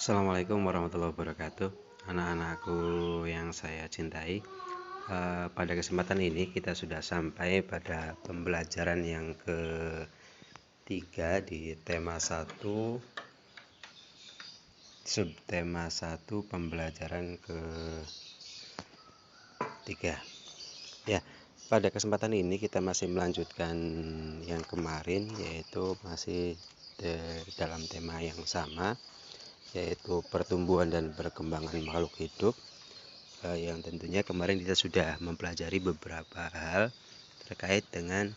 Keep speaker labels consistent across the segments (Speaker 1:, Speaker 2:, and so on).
Speaker 1: Assalamualaikum warahmatullahi wabarakatuh. Anak-anakku yang saya cintai, pada kesempatan ini kita sudah sampai pada pembelajaran yang ketiga di tema 1, subtema 1, pembelajaran ketiga. Ya, pada kesempatan ini kita masih melanjutkan yang kemarin, yaitu masih dalam tema yang sama, yaitu pertumbuhan dan perkembangan makhluk hidup, yang tentunya kemarin kita sudah mempelajari beberapa hal terkait dengan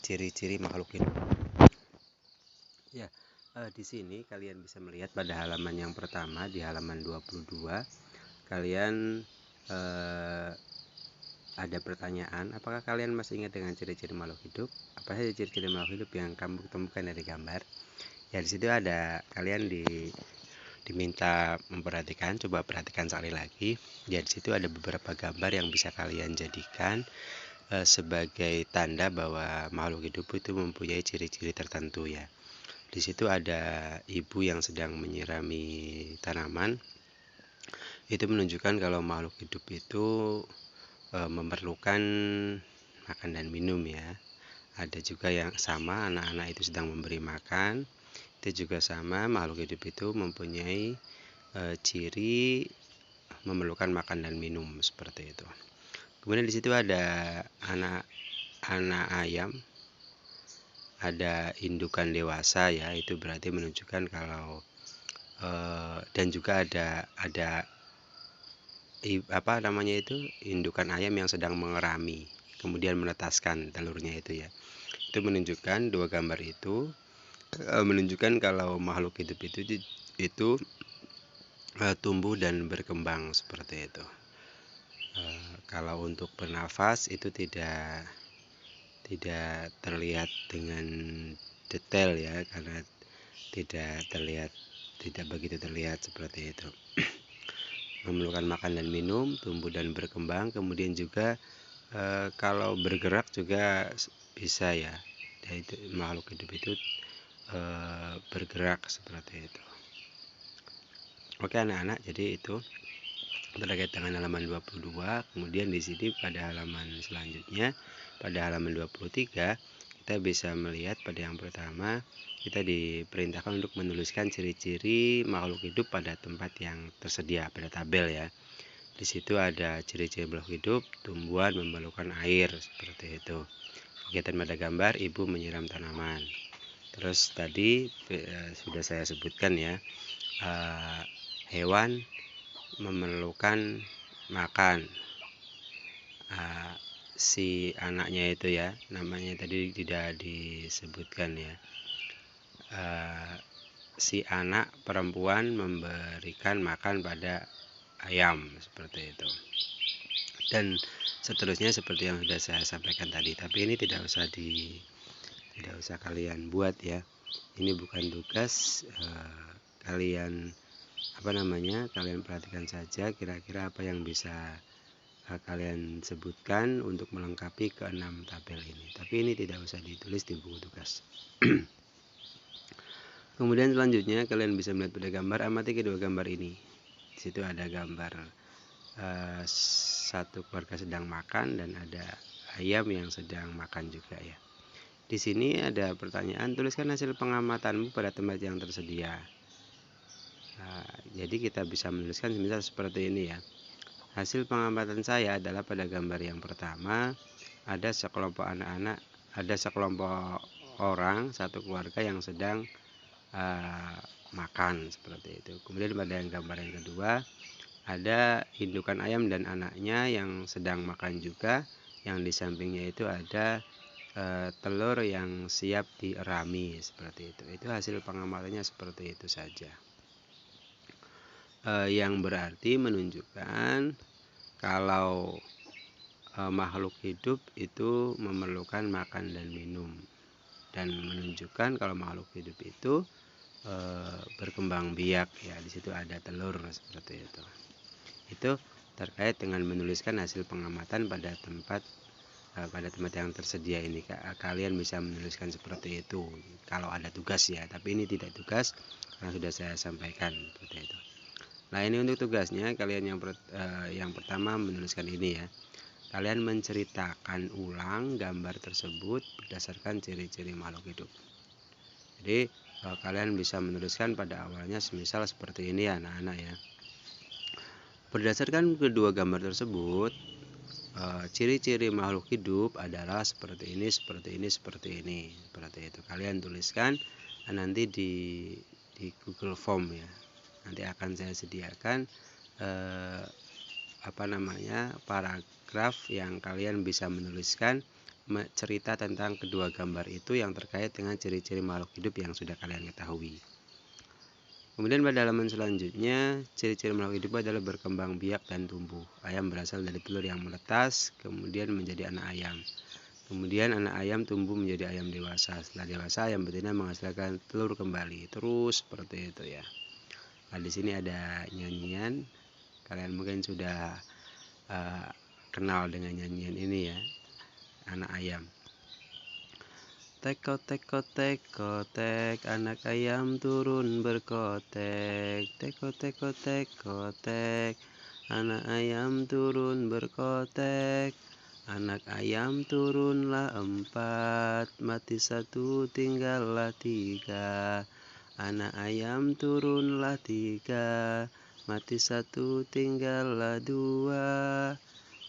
Speaker 1: ciri-ciri makhluk hidup. Ya, di sini kalian bisa melihat pada halaman yang pertama, di halaman 22, kalian ada pertanyaan, apakah kalian masih ingat dengan ciri-ciri makhluk hidup? Apa saja ciri-ciri makhluk hidup yang kamu temukan dari gambar? Ya, di situ ada kalian diminta memperhatikan, coba perhatikan sekali lagi. Ya, di situ ada beberapa gambar yang bisa kalian jadikan sebagai tanda bahwa makhluk hidup itu mempunyai ciri-ciri tertentu ya. Di situ ada ibu yang sedang menyirami tanaman. Itu menunjukkan kalau makhluk hidup itu memerlukan makan dan minum ya. Ada juga yang sama, anak-anak itu sedang memberi makan. Itu juga sama, makhluk hidup itu mempunyai ciri memerlukan makan dan minum seperti itu. Kemudian di situ ada anak ayam, ada indukan dewasa ya, itu berarti menunjukkan kalau dan juga ada apa namanya itu, indukan ayam yang sedang mengerami kemudian menetaskan telurnya itu ya. Itu menunjukkan, dua gambar itu menunjukkan kalau makhluk hidup itu tumbuh dan berkembang seperti itu. Kalau untuk bernafas itu tidak terlihat dengan detail ya, karena tidak begitu terlihat seperti itu. Memerlukan makan dan minum, tumbuh dan berkembang, kemudian juga kalau bergerak juga bisa ya. Dan itu makhluk hidup itu bergerak seperti itu. Oke anak-anak, jadi itu terkait dengan halaman 22. Kemudian di sini pada halaman selanjutnya, pada halaman 23, kita bisa melihat pada yang pertama kita diperintahkan untuk menuliskan ciri-ciri makhluk hidup pada tempat yang tersedia pada tabel ya. Di situ ada ciri-ciri makhluk hidup, tumbuhan memerlukan air seperti itu. Kegiatan pada gambar, ibu menyiram tanaman. Terus tadi sudah saya sebutkan ya, hewan memerlukan makan. Si anaknya itu ya, namanya tadi tidak disebutkan ya. Si anak perempuan memberikan makan pada ayam seperti itu. Dan seterusnya seperti yang sudah saya sampaikan tadi. Tapi ini tidak usah kalian buat ya. Ini bukan tugas kalian kalian perhatikan saja kira-kira apa yang bisa kalian sebutkan untuk melengkapi ke-6 tabel ini. Tapi ini tidak usah ditulis di buku tugas. Kemudian selanjutnya kalian bisa melihat pada gambar, amati kedua gambar ini. Di situ ada gambar satu keluarga sedang makan dan ada ayam yang sedang makan juga ya. Di sini ada pertanyaan, tuliskan hasil pengamatanmu pada tempat yang tersedia. Jadi kita bisa menuliskan misal seperti ini ya. Hasil pengamatan saya adalah pada gambar yang pertama ada sekelompok anak-anak, ada sekelompok orang, satu keluarga yang sedang makan seperti itu. Kemudian pada gambar yang kedua ada indukan ayam dan anaknya yang sedang makan juga. Yang di sampingnya itu ada telur yang siap dierami seperti itu. Itu hasil pengamatannya seperti itu saja. Yang berarti menunjukkan kalau makhluk hidup itu memerlukan makan dan minum, dan menunjukkan kalau makhluk hidup itu berkembang biak ya. Di situ ada telur seperti itu. Itu terkait dengan menuliskan hasil pengamatan pada tempat pada tempat yang tersedia ini. Kalian bisa menuliskan seperti itu kalau ada tugas ya, tapi ini tidak tugas karena sudah saya sampaikan seperti itu. Nah, ini untuk tugasnya kalian yang pertama menuliskan ini ya. Kalian menceritakan ulang gambar tersebut berdasarkan ciri-ciri makhluk hidup. Jadi kalian bisa menuliskan pada awalnya semisal seperti ini ya anak-anak ya. Berdasarkan kedua gambar tersebut, ciri-ciri makhluk hidup adalah seperti ini, seperti ini, seperti ini. Seperti itu. Kalian tuliskan nanti di Google Form ya. Nanti akan saya sediakan paragraf yang kalian bisa menuliskan cerita tentang kedua gambar itu yang terkait dengan ciri-ciri makhluk hidup yang sudah kalian ketahui. Kemudian pada halaman selanjutnya, ciri-ciri makhluk hidup adalah berkembang biak dan tumbuh. Ayam berasal dari telur yang menetas, kemudian menjadi anak ayam. Kemudian anak ayam tumbuh menjadi ayam dewasa. Setelah dewasa, ayam betina menghasilkan telur kembali. Terus seperti itu ya. Nah, di sini ada nyanyian. Kalian mungkin sudah kenal dengan nyanyian ini ya, anak ayam. Teko teko teko tek, anak ayam turun berkotek. Teko teko teko tek, anak ayam turun berkotek. Anak ayam turunlah 4, mati 1 tinggallah 3. Anak ayam turunlah 3, mati 1 tinggallah 2.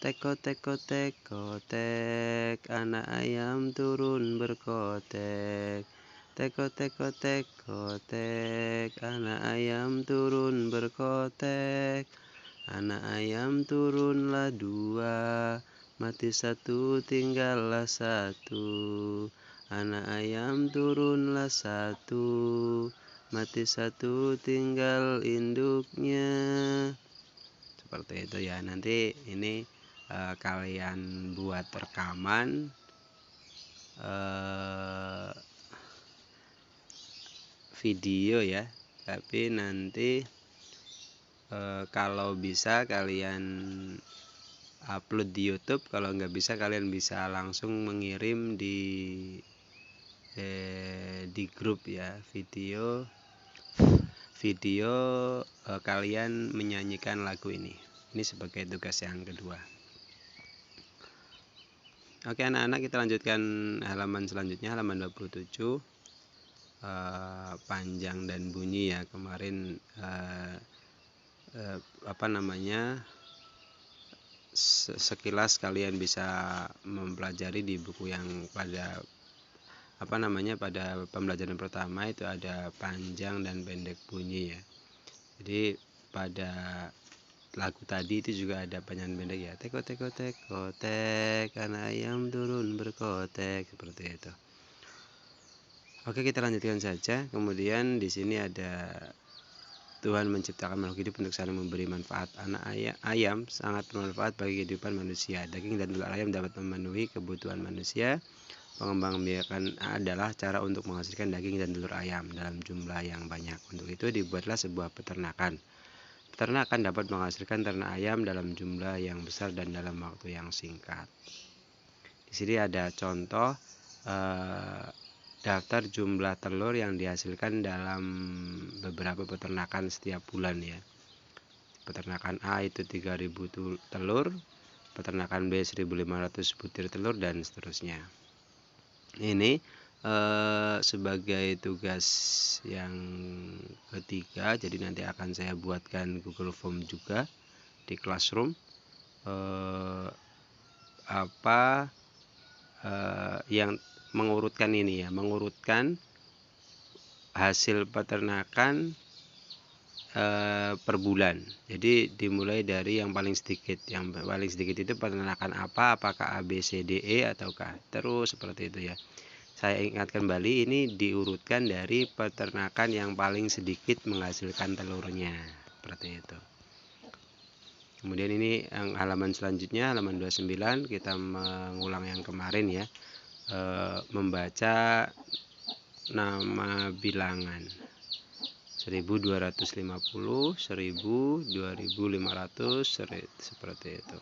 Speaker 1: Teko teko teko tek, anak ayam turun berkotek. Teko teko teko tek, anak ayam turun berkotek. Anak ayam turunlah 2, mati 1 tinggallah 1. Anak ayam turunlah 1, mati 1 tinggal induknya. Seperti itu ya. Nanti ini kalian buat rekaman video ya, tapi nanti kalau bisa kalian upload di YouTube. Kalau nggak bisa kalian bisa langsung mengirim di grup ya, video kalian menyanyikan lagu ini sebagai tugas yang kedua. Oke anak-anak, kita lanjutkan halaman selanjutnya, halaman 27. Panjang dan bunyi ya. Kemarin sekilas kalian bisa mempelajari di buku yang pada pembelajaran pertama itu ada panjang dan pendek bunyi ya. Jadi pada lagu tadi itu juga ada panjang pendek ya. Teko teko teko tek, anak ayam turun berkotek, seperti itu. Oke, kita lanjutkan saja. Kemudian di sini ada Tuhan menciptakan makhluk hidup untuk saling memberi manfaat. Anak ayam sangat bermanfaat bagi kehidupan manusia. Daging dan telur ayam dapat memenuhi kebutuhan manusia. Pengembangbiakan adalah cara untuk menghasilkan daging dan telur ayam dalam jumlah yang banyak. Untuk itu dibuatlah sebuah peternakan. Peternakan dapat menghasilkan ternak ayam dalam jumlah yang besar dan dalam waktu yang singkat. Di sini ada contoh daftar jumlah telur yang dihasilkan dalam beberapa peternakan setiap bulan ya. Peternakan A itu 3000 telur, peternakan B 1500 butir telur, dan seterusnya. Ini sebagai tugas yang ketiga, jadi nanti akan saya buatkan Google Form juga di Classroom. Yang mengurutkan ini ya, mengurutkan hasil peternakan per bulan. Jadi dimulai dari yang paling sedikit. Yang paling sedikit itu peternakan apa? Apakah A, B, C, D, E ataukah terus seperti itu ya. Saya ingatkan kembali, ini diurutkan dari peternakan yang paling sedikit menghasilkan telurnya, seperti itu. Kemudian ini yang halaman selanjutnya, halaman 29, kita mengulang yang kemarin ya. Membaca nama bilangan 1250, 1000, 2500, seperti itu.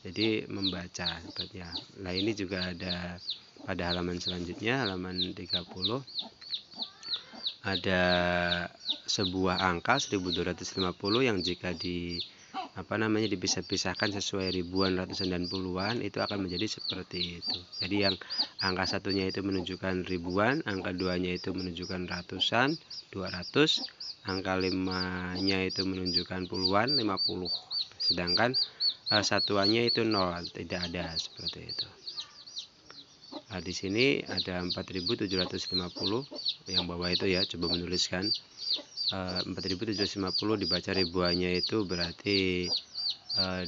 Speaker 1: jadi membaca sepertinya. Nah, ini juga ada pada halaman selanjutnya, halaman 30, ada sebuah angka 1250 yang jika dipisah-pisahkan sesuai ribuan, ratusan, dan puluhan itu akan menjadi seperti itu. Jadi yang angka satunya itu menunjukkan ribuan, angka duanya itu menunjukkan ratusan, 200, angka 5-nya itu menunjukkan puluhan, 50, sedangkan satuannya itu 0, tidak ada, seperti itu. Nah, di sini ada 4750 yang bawah itu ya, coba menuliskan 4750 dibaca ribuannya itu berarti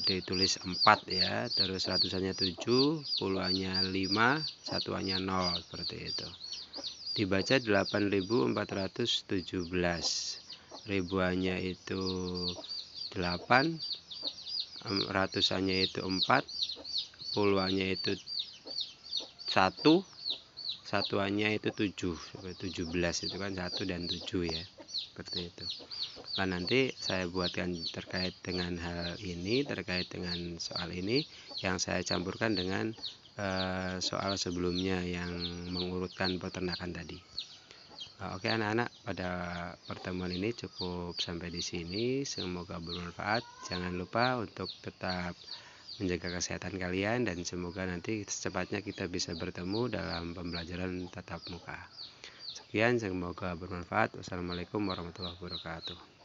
Speaker 1: ditulis 4 ya, terus ratusannya 7, puluhannya 5, satuannya 0, seperti itu. Dibaca 8417, ribuannya itu 8, ratusannya itu 4, puluhannya itu 1, satuannya itu 7, 17 itu kan 1 dan 7 ya, seperti itu. Nah, nanti saya buatkan terkait dengan hal ini, terkait dengan soal ini yang saya campurkan dengan soal sebelumnya yang mengurutkan peternakan tadi. Oke anak-anak, pada pertemuan ini cukup sampai di sini. Semoga bermanfaat. Jangan lupa untuk tetap menjaga kesehatan kalian dan semoga nanti secepatnya kita bisa bertemu dalam pembelajaran tatap muka. Sekian, semoga bermanfaat. Wassalamualaikum warahmatullahi wabarakatuh.